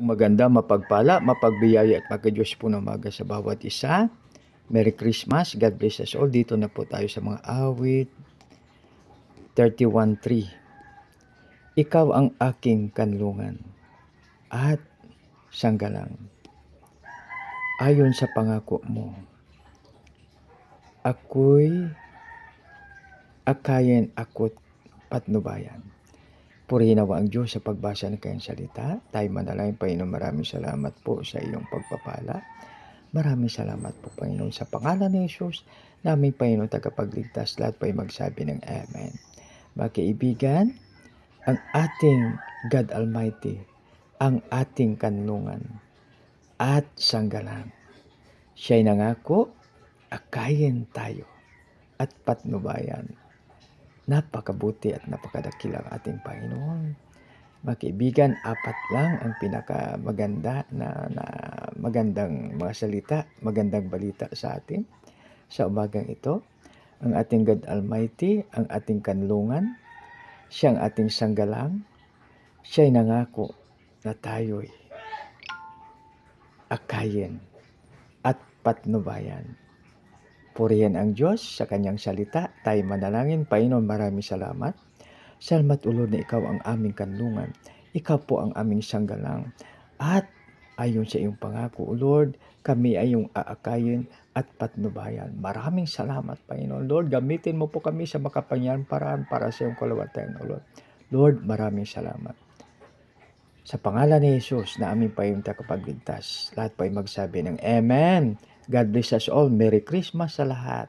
Maganda, mapagpala, mapagbiyaya at magka-Diyos po na umaga sa bawat isa. Merry Christmas. God bless us all. Dito na po tayo sa mga awit. 31:3. Ikaw ang aking kanlungan at sanggalang. Ayon sa pangako mo, ako'y akayin ako't patnubayan. Purihin nawa ang Diyos sa pagbasa ng kanyang salita. Tayo manalangin, Panginoon, maraming salamat po sa iyong pagpapala. Maraming salamat po, Panginoon, sa pangalan ni Jesus, naming Panginoon tagapagligtas. Lahat po ay magsabi ng Amen. Mga kaibigan, ang ating God Almighty, ang ating kanlungan at sanggalang. Siya'y nangako, akayin tayo at patnubayan. Napakabuti at napakadakila ang ating Panginoon. Mga kaibigan, 4 lang ang pinakamaganda na magandang mga salita, magandang balita sa atin sa umagang ito. Ang ating God Almighty, ang ating kanlungan, siyang ating sanggalang, siya'y nangako na tayo'y akayin at patnubayan. Purihin ang Diyos sa kanyang salita. Tayo manalangin. Panginoon, maraming salamat. Salamat, O Lord, na ikaw ang aming kanlungan. Ikaw po ang aming sanggalang. At ayon sa iyong pangako, O Lord, kami ay iyong aakayin at patnubayan. Maraming salamat, Panginoon. Lord, gamitin mo po kami sa makapangyarihang paraan para sa iyong kalawatan, O Lord. Lord, maraming salamat. Sa pangalan ni Jesus na aming payong tagapagligtas, lahat po ay magsabi ng Amen. God bless us all. Merry Christmas sa lahat.